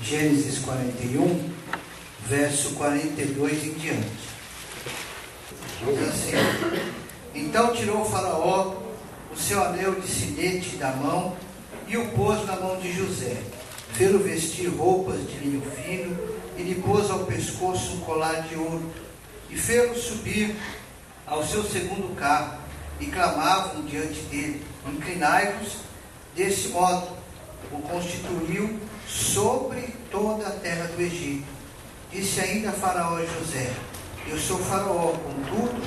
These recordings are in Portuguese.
Gênesis 41, verso 42 em diante. Diz assim: Então tirou o faraó o seu anel de sinete da mão e o pôs na mão de José. Fê-lo vestir roupas de linho fino e lhe pôs ao pescoço um colar de ouro. E fê-lo subir ao seu segundo carro. E clamavam diante dele: Inclinai-vos. Desse modo o constituiu sobre toda a terra do Egito. Disse ainda Faraó a José: Eu sou Faraó, contudo,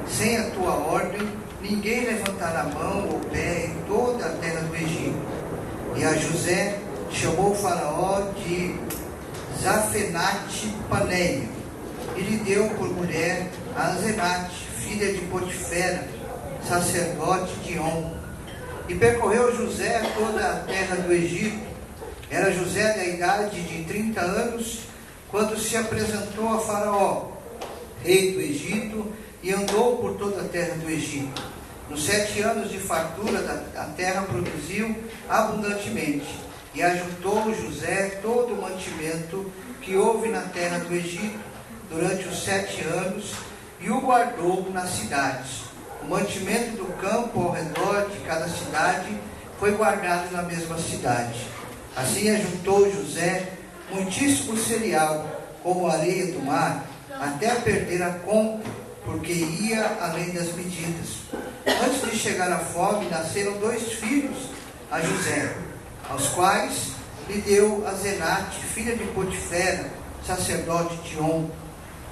sem a tua ordem, ninguém levantará mão ou pé em toda a terra do Egito. E a José chamou Faraó de Zafenate-Paneia, e lhe deu por mulher a Asenate, filha de Potifera, sacerdote de On. E percorreu José toda a terra do Egito. Era José da idade de 30 anos, quando se apresentou a Faraó, rei do Egito, e andou por toda a terra do Egito. Nos 7 anos de fartura, a terra produziu abundantemente, e ajuntou José todo o mantimento que houve na terra do Egito durante os 7 anos, e o guardou nas cidades. O mantimento do campo ao redor de cada cidade foi guardado na mesma cidade. Assim ajuntou José muitíssimo cereal, como a areia do mar, até perder a conta, porque ia além das medidas. Antes de chegar à fome, nasceram 2 filhos a José, aos quais lhe deu Asenate, filha de Potifera, sacerdote de On.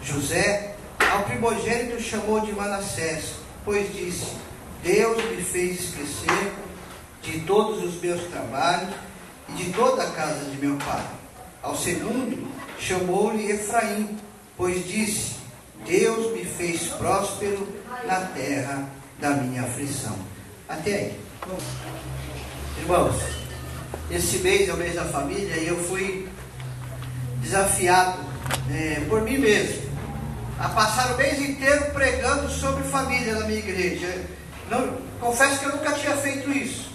José, ao primogênito, chamou de Manassés, pois disse: Deus me fez esquecer de todos os meus trabalhos e de toda a casa de meu pai. Ao segundo, chamou-lhe Efraim, pois disse: Deus me fez próspero na terra da minha aflição. Até aí. Irmãos, esse mês é o mês da família e eu fui desafiado por mim mesmo a passar o mês inteiro pregando sobre família na minha igreja. Confesso que eu nunca tinha feito isso.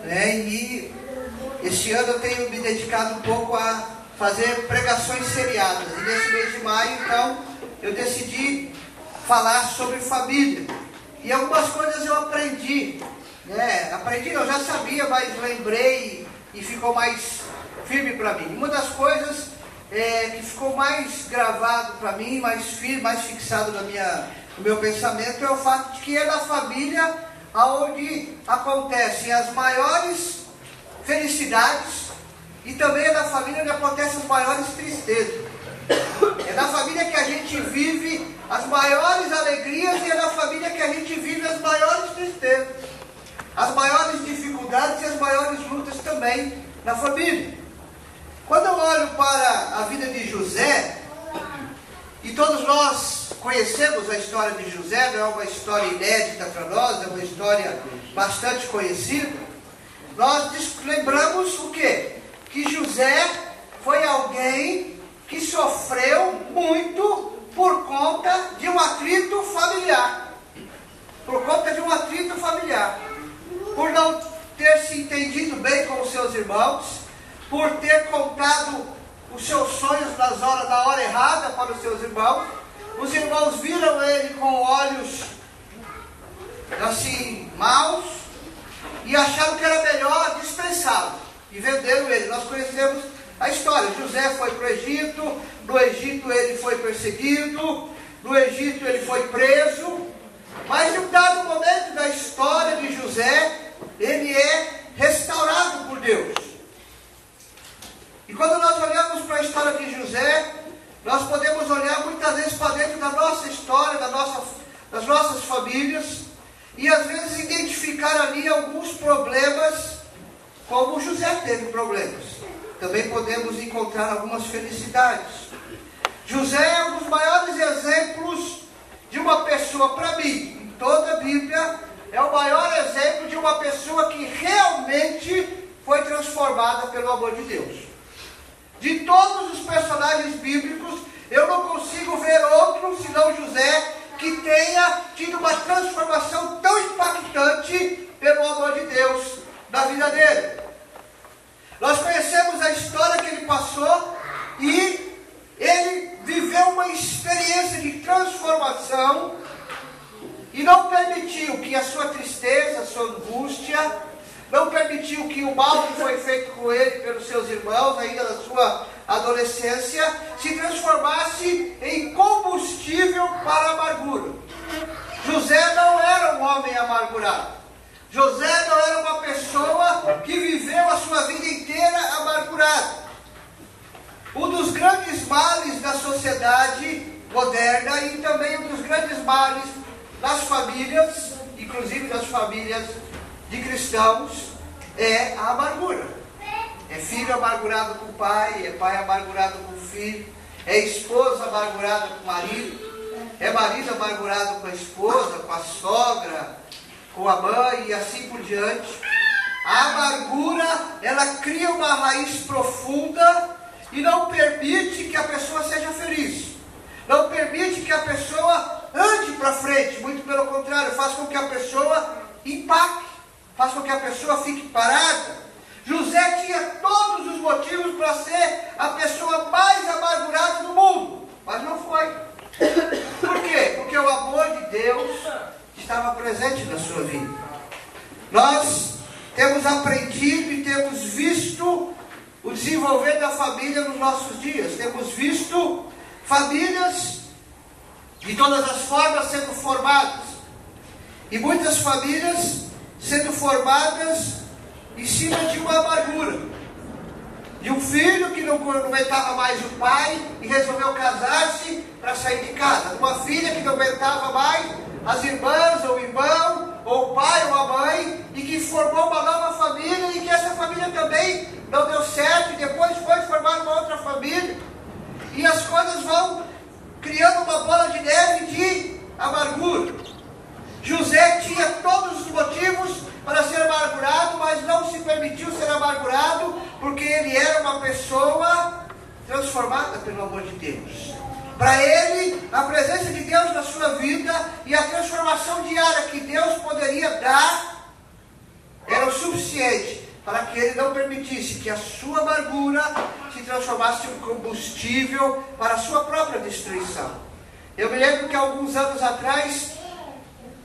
E este ano eu tenho me dedicado um pouco a fazer pregações seriadas. E nesse mês de maio, então, eu decidi falar sobre família. E algumas coisas eu aprendi. Eu já sabia, mas lembrei e ficou mais firme para mim. Uma das coisas que ficou mais gravado para mim, mais firme, mais fixado no meu pensamento, é o fato de que é na família onde acontecem as maiores felicidades e também é na família onde acontecem as maiores tristezas. É na família que a gente vive as maiores alegrias e é na família que a gente vive as maiores tristezas, as maiores dificuldades e as maiores lutas também na família. Quando eu olho para a vida de José, e todos nós conhecemos a história de José, não é uma história inédita para nós, é uma história bastante conhecida, nós lembramos o quê? Que José foi alguém que sofreu muito por conta de um atrito familiar. Por conta de um atrito familiar. Por não ter se entendido bem com os seus irmãos, por ter contado os seus sonhos na hora errada para os seus irmãos. Os irmãos viram ele com olhos assim, maus, e acharam que era melhor dispensá-lo, e venderam ele. Nós conhecemos a história. José foi para o Egito, no Egito ele foi perseguido, no Egito ele foi preso, mas em um dado momento da história de José, ele é restaurado por Deus. E quando nós olhamos para a história de José, nós podemos olhar muitas vezes para dentro da nossa história, das nossas famílias, e às vezes identificar ali alguns problemas, como José teve problemas. Também podemos encontrar algumas felicidades. José é um dos maiores exemplos de uma pessoa, para mim, em toda a Bíblia, é o maior exemplo de uma pessoa que realmente foi transformada pelo amor de Deus. De todos os personagens bíblicos, eu não consigo ver outro senão José que tenha tido uma transformação tão impactante pelo amor de Deus na vida dele. Nós conhecemos a história que ele passou seus irmãos, ainda na sua adolescência, se transformasse em combustível para a amargura. José não era um homem amargurado. José não era uma pessoa que viveu a sua vida inteira amargurada. Um dos grandes males da sociedade moderna e também um dos grandes males das famílias, inclusive das famílias de cristãos, é a amargura. É filho amargurado com o pai, é pai amargurado com o filho, é esposa amargurada com o marido, é marido amargurado com a esposa, com a sogra, com a mãe e assim por diante. A amargura, ela cria uma raiz profunda e não permite que a pessoa seja feliz. Não permite que a pessoa ande para frente. Muito pelo contrário, faz com que a pessoa empaque. Faz com que a pessoa fique parada. José tinha todos os motivos para ser a pessoa mais amargurada do mundo. Mas não foi. Por quê? Porque o amor de Deus estava presente na sua vida. Nós temos aprendido e temos visto o desenvolver da família nos nossos dias. Temos visto famílias de todas as formas sendo formadas. E muitas famílias sendo formadas em cima de uma amargura. De um filho que não aguentava mais o pai e resolveu casar-se para sair de casa. De uma filha que não aguentava mais as irmãs ou o irmão, ou o pai ou a mãe, e que formou uma nova família e que essa família também não deu certo e depois foi formar uma outra família. E as coisas vão criando uma bola de neve de amargura. José tinha todos os motivos para ser amargurado, mas não se permitiu ser amargurado, porque ele era uma pessoa transformada pelo amor de Deus. Para ele, a presença de Deus na sua vida e a transformação diária que Deus poderia dar era o suficiente para que ele não permitisse que a sua amargura se transformasse em um combustível para a sua própria destruição. Eu me lembro que alguns anos atrás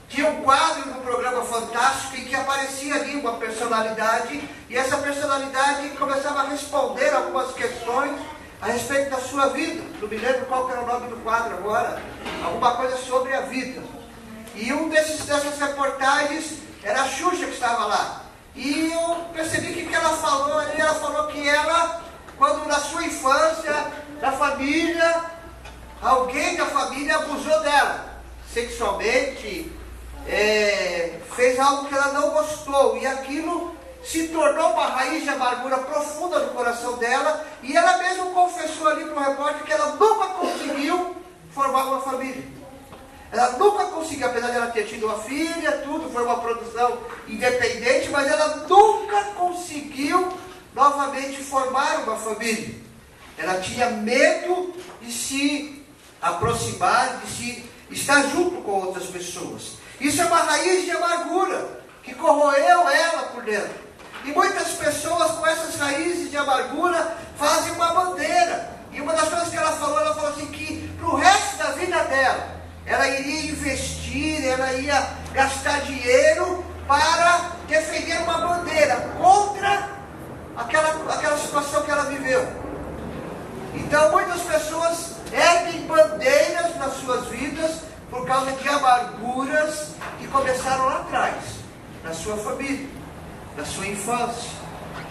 tinha um quadro no programa Fantástico em que aparecia ali uma personalidade, e essa personalidade começava a responder algumas questões a respeito da sua vida. Não me lembro qual que era o nome do quadro agora, alguma coisa sobre a vida. E dessas reportagens era a Xuxa que estava lá. E eu percebi que ela falou ali, ela falou que ela, quando na sua infância, da família, alguém da família abusou dela, sexualmente, fez algo que ela não gostou, e aquilo se tornou uma raiz de amargura profunda no coração dela, e ela mesma confessou ali para o repórter que ela nunca conseguiu formar uma família. Ela nunca conseguiu, apesar de ela ter tido uma filha, tudo, foi uma produção independente, mas ela nunca conseguiu novamente formar uma família. Ela tinha medo de se aproximar, de se estar junto com outras pessoas. Isso é uma raiz de amargura que corroeu ela por dentro. E muitas pessoas com essas raízes de amargura fazem uma bandeira. E uma das coisas que ela falou assim que para o resto da vida dela, ela iria investir, ela ia gastar dinheiro para defender uma bandeira contra aquela situação que ela viveu. Então muitas pessoas erguem bandeiras nas suas vidas por causa de amarguras que começaram lá atrás, na sua família, na sua infância,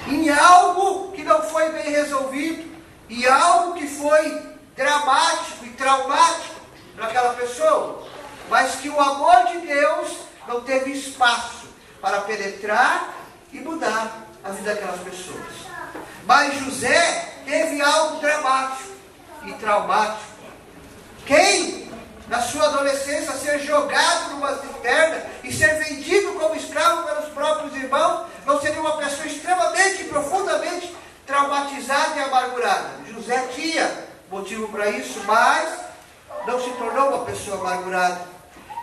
em algo que não foi bem resolvido, e algo que foi dramático e traumático para aquela pessoa, mas que o amor de Deus não teve espaço para penetrar e mudar a vida daquelas pessoas. Mas José teve algo dramático e traumático. Quem, na sua adolescência, ser jogado numa cisterna e ser vendido como escravo pelos próprios irmãos, não seria uma pessoa extremamente e profundamente traumatizada e amargurada? José tinha motivo para isso, mas não se tornou uma pessoa amargurada.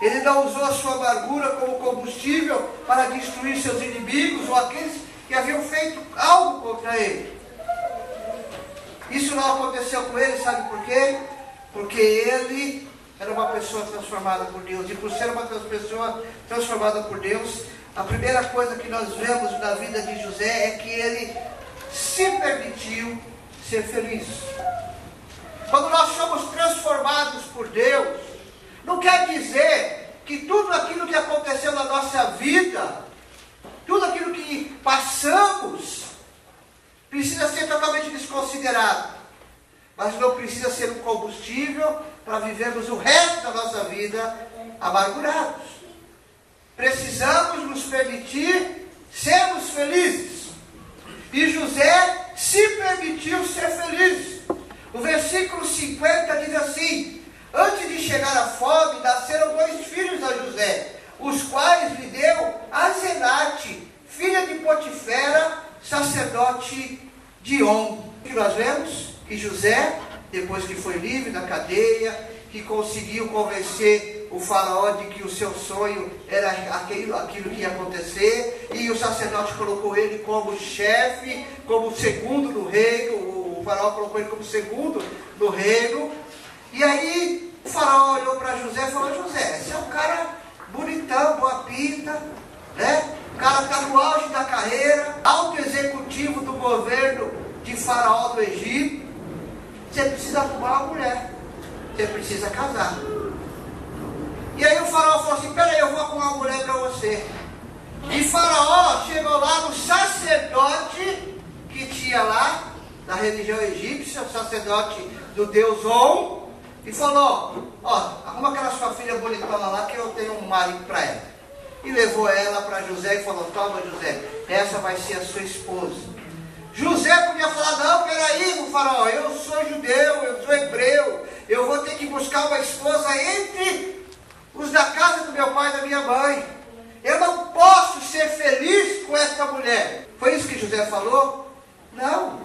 Ele não usou a sua amargura como combustível para destruir seus inimigos ou aqueles que haviam feito algo contra ele. Isso não aconteceu com ele, sabe por quê? Porque ele era uma pessoa transformada por Deus. E por ser uma pessoa transformada por Deus, a primeira coisa que nós vemos na vida de José é que ele se permitiu ser feliz. Quando nós somos transformados por Deus, não quer dizer que tudo aquilo que aconteceu na nossa vida, tudo aquilo que passamos, precisa ser totalmente desconsiderado. Mas não precisa ser um combustível para vivermos o resto da nossa vida amargurados. Precisamos nos permitir sermos felizes. E José se permitiu ser feliz. O versículo 50 diz assim: antes de chegar a fome, nasceram 2 filhos a José, os quais lhe deu Asenate, filha de Potifera, sacerdote de On. O que nós vemos? Que José, depois que foi livre da cadeia, que conseguiu convencer o faraó de que o seu sonho era aquilo que ia acontecer, e o sacerdote colocou ele como chefe, como segundo no reino, o faraó colocou ele como segundo no reino, e aí o faraó olhou para José e falou: José, você é um cara bonitão, boa pinta, né? O cara está no auge da carreira, alto executivo do governo de faraó do Egito. Você precisa arrumar uma mulher, você precisa casar. E aí o faraó falou assim: peraí, eu vou arrumar uma mulher para você. E faraó chegou lá no sacerdote que tinha lá, da religião egípcia, o sacerdote do deus On, e falou: ó, arruma aquela sua filha bonitona lá que eu tenho um marido para ela. E levou ela para José e falou: toma, José, essa vai ser a sua esposa. José podia falar: não, peraí, faraó, eu sou judeu, eu sou hebreu, eu vou ter que buscar uma esposa entre os da casa do meu pai e da minha mãe. Eu não posso ser feliz com essa mulher. Foi isso que José falou? Não.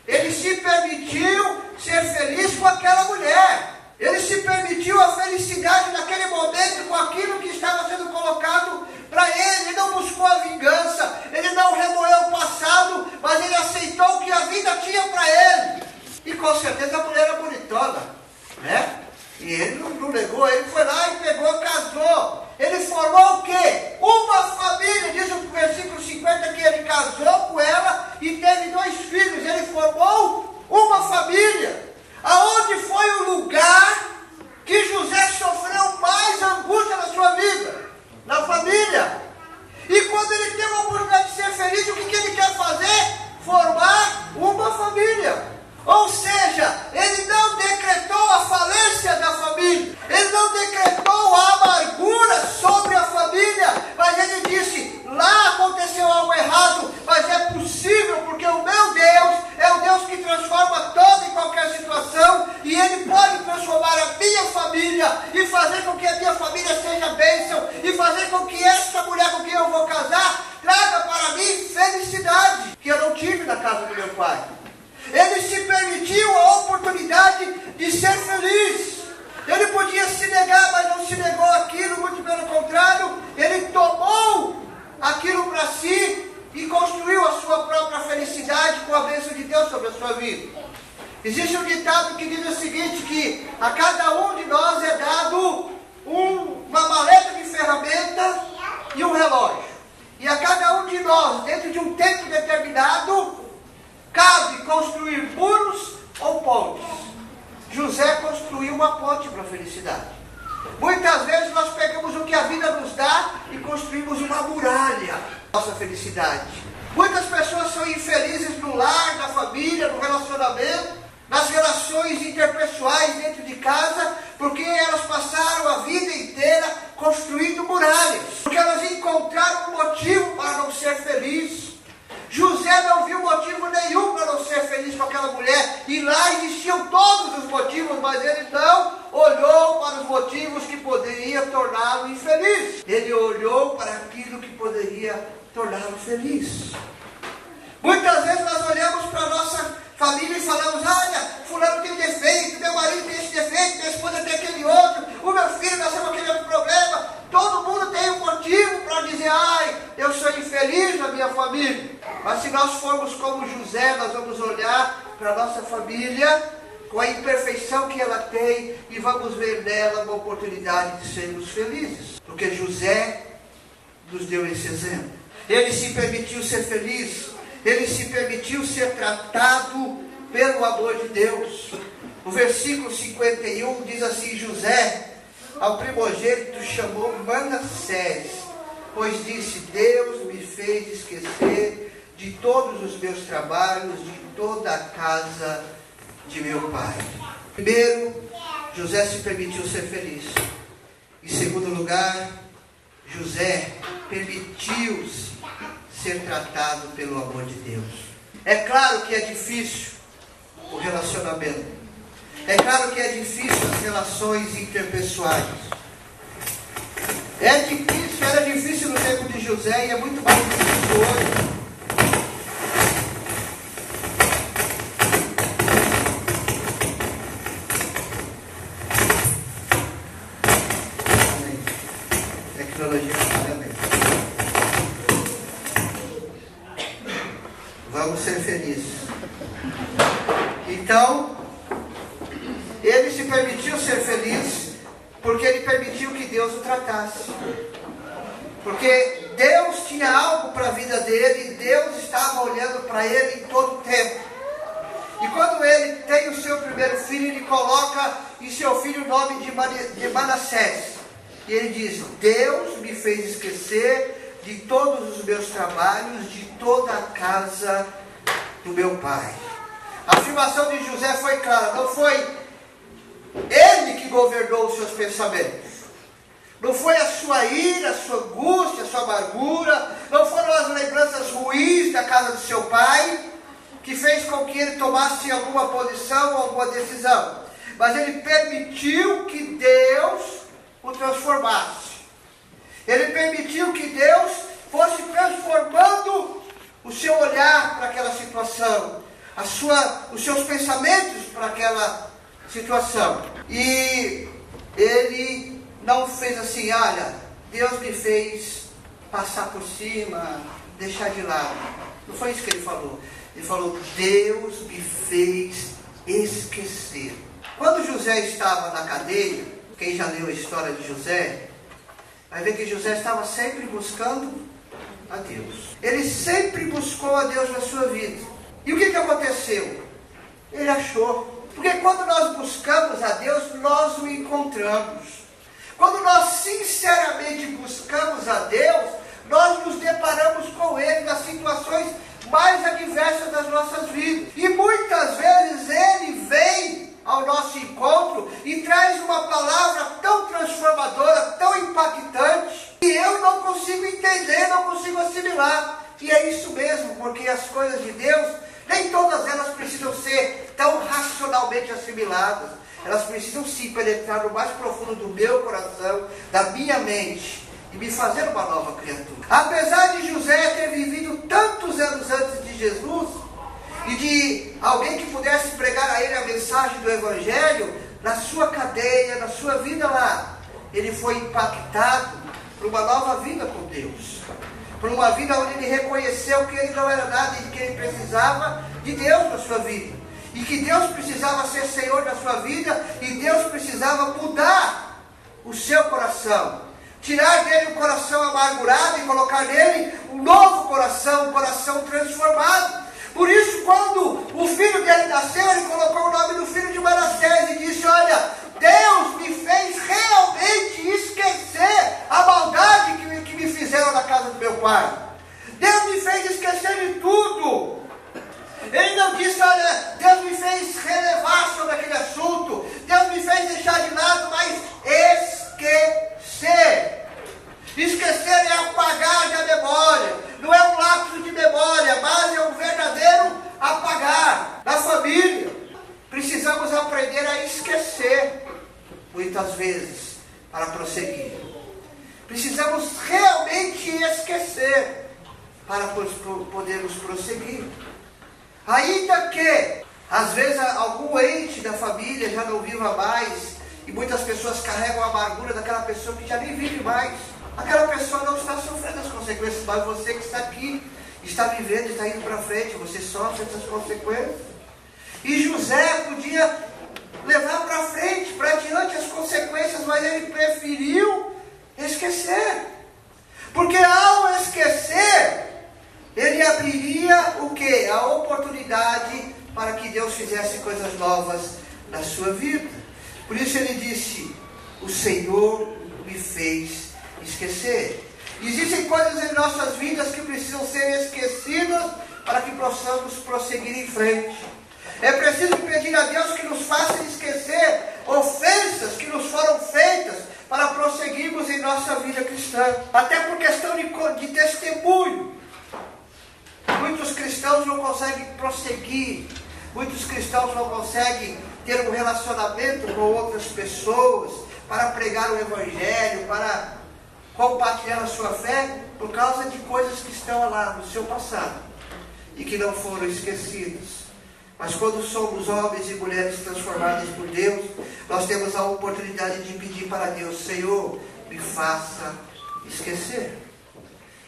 Ele se permitiu ser feliz com aquela mulher. Ele se permitiu a felicidade naquele momento com aquilo que estava sendo colocado para ele. Ele não buscou a vingança, ele não remoeu o passado, mas ele aceitou o que a vida tinha para ele. E com certeza a mulher era bonitona, né? E ele não negou, ele foi lá e pegou, casou. Ele formou o quê? Uma família. Diz o versículo 50 que ele casou com ela e teve 2 filhos. Ele formou uma família. Aonde foi o lugar que José sofreu mais angústia na sua vida? Na família. E quando ele tem a oportunidade de ser feliz, o que ele quer fazer? Formar uma família. Ou seja, ele não decretou a falência da família, ele não decretou a amargura sobre a família, mas ele disse: lá aconteceu algo errado, mas é possível, porque o meu Deus é o Deus que transforma toda e qualquer situação, e ele pode transformar a minha família e fazer com que a minha família seja bênção, e fazer com que esta mulher com quem eu vou casar traga para mim felicidade, que eu não tive na casa do meu pai. Ele se permitiu a oportunidade de ser feliz. Ele podia se negar, mas não se negou aquilo, muito pelo contrário, ele tomou aquilo para si e construiu a sua própria felicidade com a bênção de Deus sobre a sua vida. Existe um ditado que diz o seguinte, que a cada um de nós é dado uma maleta de ferramentas e um relógio. E a cada um de nós, dentro de um tempo determinado, cabe construir muros ou pontes. José construiu uma ponte para a felicidade. Muitas vezes nós pegamos o que a vida nos dá e construímos uma muralha para a nossa felicidade. Muitas pessoas são infelizes no lar, na família, no relacionamento, nas relações interpessoais dentro de casa, porque elas passaram a vida inteira construindo muralhas, porque elas encontraram um motivo para não ser feliz. José não viu motivo nenhum para não ser feliz com aquela mulher, e lá existiam todos os motivos, mas ele não olhou para os motivos que poderiam torná-lo infeliz. Ele olhou para aquilo que poderia torná-lo feliz. Muitas vezes nós olhamos para a nossa família e falamos: olha, fulano tem defeito, meu marido tem esse defeito, minha esposa tem aquele outro, o meu filho nasceu com aquele outro problema. Todo mundo tem um motivo para dizer: ai, eu sou infeliz na minha família. Mas se nós formos como José, nós vamos olhar para a nossa família com a imperfeição que ela tem e vamos ver nela uma oportunidade de sermos felizes. Porque José nos deu esse exemplo. Ele se permitiu ser feliz. ele se permitiu ser tratado pelo amor de Deus. O versículo 51 diz assim: José ao primogênito chamou Manassés, pois disse: Deus me fez esquecer de todos os meus trabalhos, de toda a casa de meu pai. Primeiro, José se permitiu ser feliz. Em segundo lugar, José permitiu-se ser tratado pelo amor de Deus. É claro que é difícil o relacionamento. É claro que é difícil as relações interpessoais. É difícil, era difícil no tempo de José e é muito mais difícil hoje. Tecnologia parabéns. Vamos ser felizes. Então, ele se permitiu ser feliz porque ele permitiu que Deus o tratasse. Porque Deus tinha algo para a vida dele e Deus estava olhando para ele em todo o tempo. E quando ele tem o seu primeiro filho, ele coloca em seu filho o nome de Manassés. E ele diz: Deus me fez esquecer de todos os meus trabalhos, de toda a casa do meu pai. A afirmação de José foi clara: não foi ele que governou os seus pensamentos. Não foi a sua ira, a sua angústia, a sua amargura. Não foram as lembranças ruins da casa do seu pai que fez com que ele tomasse alguma posição ou alguma decisão. Mas ele permitiu que Deus o transformasse. Ele permitiu que Deus fosse transformando o seu olhar para aquela situação, os seus pensamentos para aquela situação. E ele não fez assim: olha, Deus me fez passar por cima, deixar de lado. Não foi isso que ele falou. Ele falou: Deus me fez esquecer. Quando José estava na cadeia, quem já leu a história de José, vai ver que José estava sempre buscando a Deus. Ele sempre buscou a Deus na sua vida. E o que aconteceu? Ele achou. Porque quando nós buscamos a Deus, nós o encontramos. Quando nós sinceramente buscamos a Deus, nós nos deparamos com Ele nas situações mais adversas das nossas vidas. E muitas vezes Ele vem ao nosso encontro e traz uma palavra tão transformadora, tão impactante, que eu não consigo entender, não consigo assimilar. E é isso mesmo, porque as coisas de Deus, nem todas elas precisam ser tão racionalmente assimiladas. Elas precisam sim penetrar no mais profundo do meu coração, da minha mente, e me fazer uma nova criatura. Apesar de José ter vivido tantos anos antes de Jesus, e de alguém que pudesse pregar a ele a mensagem do Evangelho, na sua cadeia, na sua vida lá, ele foi impactado por uma nova vida com Deus. Por uma vida onde ele reconheceu que ele não era nada e que ele precisava de Deus na sua vida. E que Deus precisava ser Senhor da sua vida e Deus precisava mudar o seu coração. Tirar dele um coração amargurado e colocar nele um novo coração, um coração transformado. Por isso, quando o filho dele nasceu, ele colocou o nome do filho de Manassés e disse: olha, Deus me fez realmente esquecer a maldade que me fizeram na casa do meu pai. Deus me fez esquecer de tudo. Ele não disse: olha, Deus me fez relevar sobre aquele assunto, Deus me fez deixar de lado, mas esquecer. Esquecer é apagar da memória. Não é um lapso de memória, mas é um verdadeiro apagar. Na família, precisamos aprender a esquecer, muitas vezes, para prosseguir. Precisamos realmente esquecer para podermos prosseguir. Ainda que, às vezes, algum ente da família já não viva mais, e muitas pessoas carregam a amargura daquela pessoa que já nem vive mais. Aquela pessoa não está sofrendo as consequências, mas você que está aqui, está vivendo, está indo para frente, você sofre essas consequências. E José podia levar para frente, para diante as consequências, mas ele preferiu esquecer. Porque ao esquecer, ele abriria o quê? A oportunidade para que Deus fizesse coisas novas na sua vida. Por isso ele disse: o Senhor me fez esquecer. Existem coisas em nossas vidas que precisam ser esquecidas para que possamos prosseguir em frente. É preciso pedir a Deus que nos faça esquecer ofensas que nos foram feitas para prosseguirmos em nossa vida cristã. Até por questão de testemunho. Muitos cristãos não conseguem prosseguir. Muitos cristãos não conseguem ter um relacionamento com outras pessoas para pregar o Evangelho, para compartilhar a sua fé, por causa de coisas que estão lá no seu passado e que não foram esquecidas. Mas quando somos homens e mulheres transformados por Deus, nós temos a oportunidade de pedir para Deus: Senhor, me faça esquecer.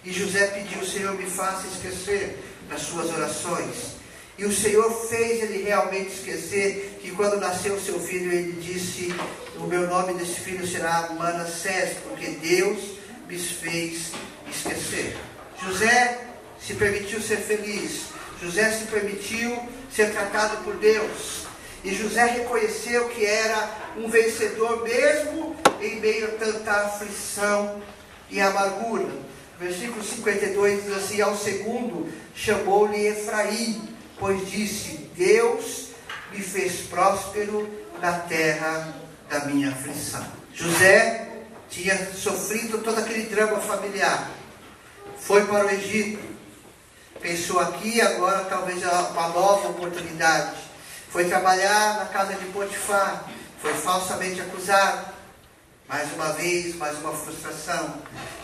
E José pediu: Senhor, me faça esquecer nas suas orações. E o Senhor fez ele realmente esquecer que quando nasceu seu filho, ele disse: o meu nome desse filho será Manassés, porque Deus me fez esquecer. José se permitiu ser feliz. José se permitiu ser tratado por Deus. E José reconheceu que era um vencedor mesmo em meio a tanta aflição e amargura. Versículo 52 diz assim: ao segundo chamou-lhe Efraim, pois disse: Deus me fez próspero na terra da minha aflição. José tinha sofrido todo aquele drama familiar. Foi para o Egito. Pensou aqui, agora talvez uma nova oportunidade. Foi trabalhar na casa de Potifar. Foi falsamente acusado. Mais uma vez, mais uma frustração.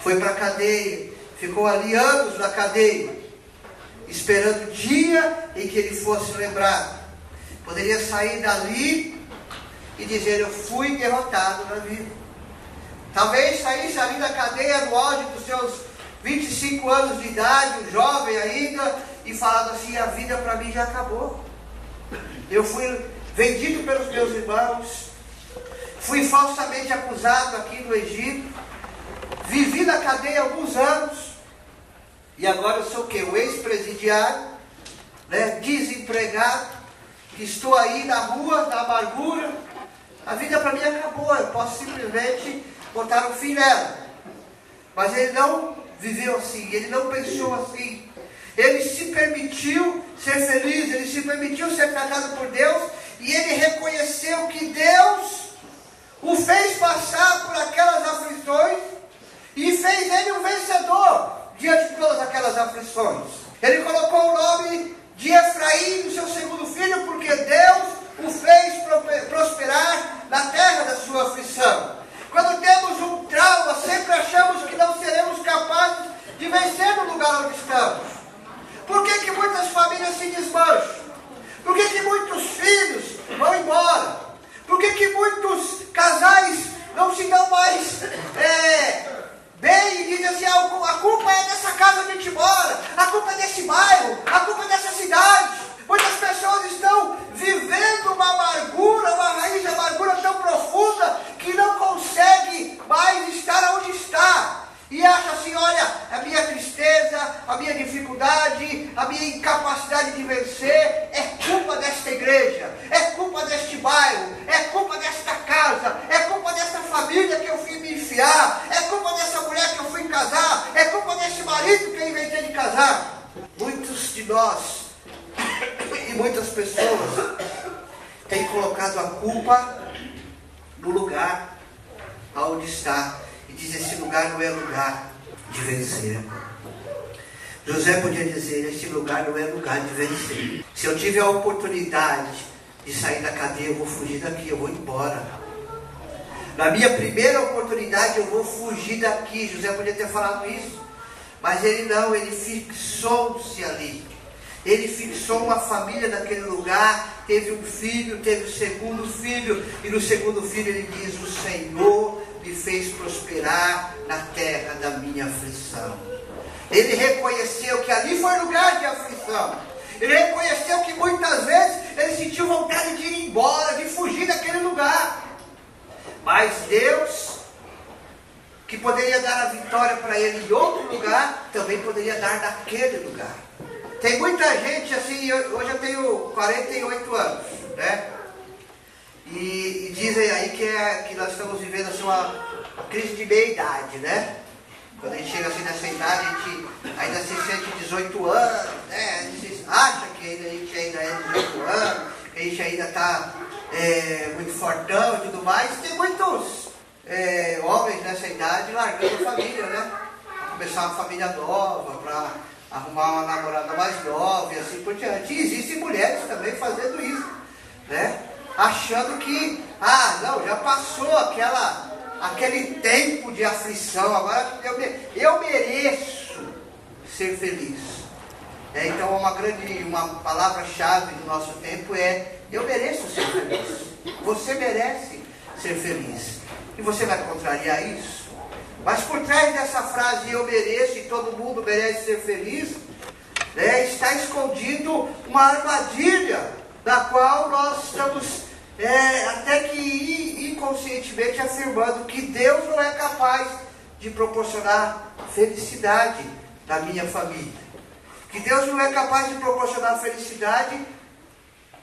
Foi para a cadeia. Ficou ali anos na cadeia, esperando o dia em que ele fosse lembrado. Poderia sair dali e dizer: eu fui derrotado na vida. Talvez saísse ali da cadeia no auge dos seus 25 anos de idade, um jovem ainda, e falando assim: a vida para mim já acabou. Eu fui vendido pelos meus irmãos, fui falsamente acusado aqui no Egito, vivi na cadeia alguns anos, e agora eu sou o quê? O ex-presidiário, desempregado, que estou aí na rua, na amargura. A vida para mim acabou, eu posso simplesmente botar um fim nela. Mas ele não viveu assim, ele não pensou assim. Ele se permitiu ser feliz, ele se permitiu ser tratado por Deus, e ele reconheceu que Deus o fez passar por aquelas aflições e fez ele um vencedor diante de todas aquelas aflições. Ele colocou o nome de Efraim no seu segundo filho, porque Deus o fez prosperar na terra da sua aflição. Quando temos um trauma, sempre achamos que não seremos capazes de vencer no lugar onde estamos. Por que muitas famílias se desmancham? Por que muitos filhos vão embora? Por que muitos casais não se dão mais bem e dizem assim: a culpa é dessa casa onde a gente mora, a culpa é desse bairro, a culpa é dessa cidade. Muitas pessoas estão vivendo uma amargura, uma raiz de amargura tão profunda que não consegue mais estar onde está. E acha assim: olha, a minha tristeza, a minha dificuldade, a minha incapacidade de vencer é culpa desta igreja, é culpa deste bairro, é culpa desta casa, é culpa desta família que eu fui me enfiar, é culpa dessa mulher que eu fui casar, é culpa desse marido que eu inventei de casar. Muitos de nós e muitas pessoas têm colocado a culpa no lugar onde está. E diz: esse lugar não é lugar de vencer. José podia dizer: este lugar não é lugar de vencer. Se eu tiver a oportunidade de sair da cadeia, eu vou fugir daqui, eu vou embora. Na minha primeira oportunidade, eu vou fugir daqui. José podia ter falado isso, mas ele não, ele fixou-se ali. Ele fixou uma família naquele lugar, teve um filho, teve o segundo filho, e no segundo filho ele diz: o Senhor me fez prosperar na terra da minha aflição. Ele reconheceu que ali foi lugar de aflição. Ele reconheceu que muitas vezes ele sentiu vontade de ir embora, de fugir daquele lugar. Mas Deus, que poderia dar a vitória para ele em outro lugar, também poderia dar naquele lugar. Tem muita gente assim, hoje eu tenho 48 anos, né? E dizem aí que nós estamos vivendo assim, uma crise de meia-idade, né? Quando a gente chega assim nessa idade, a gente ainda se sente 18 anos, né? A gente acha que a gente ainda é 18 anos, que a gente ainda está muito fortão e tudo mais. Tem muitos homens nessa idade largando a família, né? Começar uma família nova, para arrumar uma namorada mais nova e assim por diante. E existem mulheres também fazendo isso, né? Achando que, não, já passou aquele tempo de aflição, agora eu mereço ser feliz. Então uma palavra-chave do nosso tempo é: eu mereço ser feliz. Você merece ser feliz. E você vai contrariar isso? Mas por trás dessa frase, eu mereço e todo mundo merece ser feliz, está escondido uma armadilha, da qual nós estamos até que inconscientemente afirmando que Deus não é capaz de proporcionar felicidade na minha família. Que Deus não é capaz de proporcionar felicidade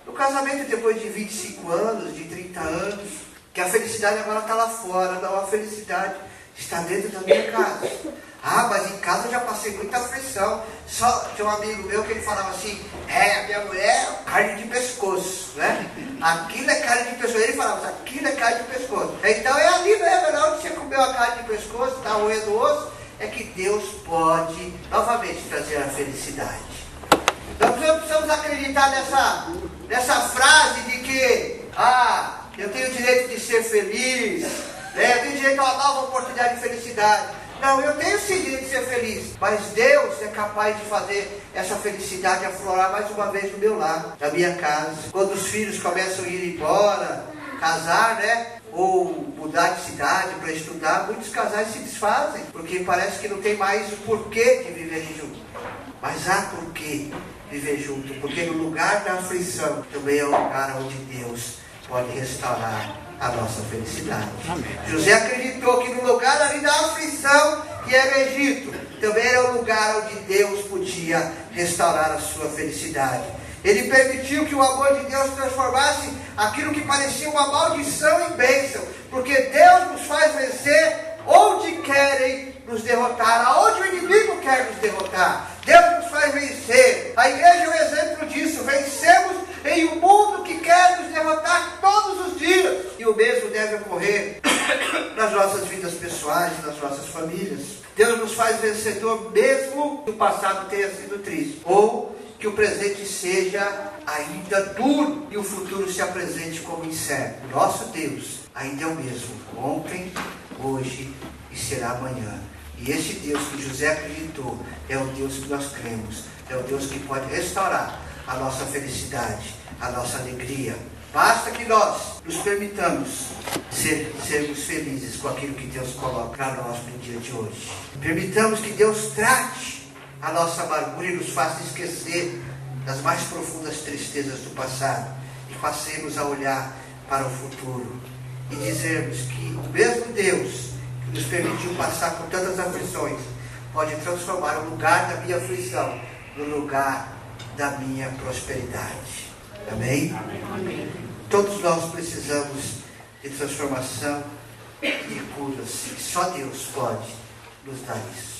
no casamento depois de 25 anos, de 30 anos. Que a felicidade agora está lá fora, não, a felicidade está dentro da minha casa. Mas em casa eu já passei muita aflição. Só tinha um amigo meu que ele falava assim: a minha mulher é carne de pescoço, né? Aquilo é carne de pescoço. Ele falava: aquilo é carne de pescoço. Então é ali mesmo, na hora que você comeu a carne de pescoço, está roendo o osso, é que Deus pode novamente trazer a felicidade. Então precisamos acreditar nessa frase de que eu tenho o direito de ser feliz, eu tenho direito a uma nova oportunidade de felicidade. Não, eu tenho sim direito de ser feliz, mas Deus é capaz de fazer essa felicidade aflorar mais uma vez no meu lar, na minha casa. Quando os filhos começam a ir embora, casar, ou mudar de cidade para estudar, muitos casais se desfazem, porque parece que não tem mais o porquê de viver junto. Mas há porquê viver junto, porque no lugar da aflição também é o lugar onde Deus pode restaurar a nossa felicidade. Amém. José acreditou que no lugar ali da aflição, que era o Egito, também era o lugar onde Deus podia restaurar a sua felicidade. Ele permitiu que o amor de Deus transformasse aquilo que parecia uma maldição em bênção, porque Deus nos faz vencer onde querem nos derrotar, aonde o inimigo quer nos derrotar. Deus nos faz vencer. A igreja é um exemplo disso. Vencemos em um mundo que quer nos derrotar todos os dias. E o mesmo deve ocorrer nas nossas vidas pessoais, nas nossas famílias. Deus nos faz vencedor mesmo que o passado tenha sido triste, ou que o presente seja ainda duro e o futuro se apresente como incerto. O nosso Deus ainda é o mesmo, ontem, hoje e será amanhã. E esse Deus que José acreditou é o Deus que nós cremos, é o Deus que pode restaurar a nossa felicidade, a nossa alegria. Basta que nós nos permitamos sermos felizes com aquilo que Deus coloca para nós no dia de hoje. Permitamos que Deus trate a nossa amargura e nos faça esquecer das mais profundas tristezas do passado e passemos a olhar para o futuro e dizermos que o mesmo Deus que nos permitiu passar por tantas aflições pode transformar o lugar da minha aflição no lugar da minha prosperidade. Amém? Amém. Todos nós precisamos de transformação e de cura. Só Deus pode nos dar isso.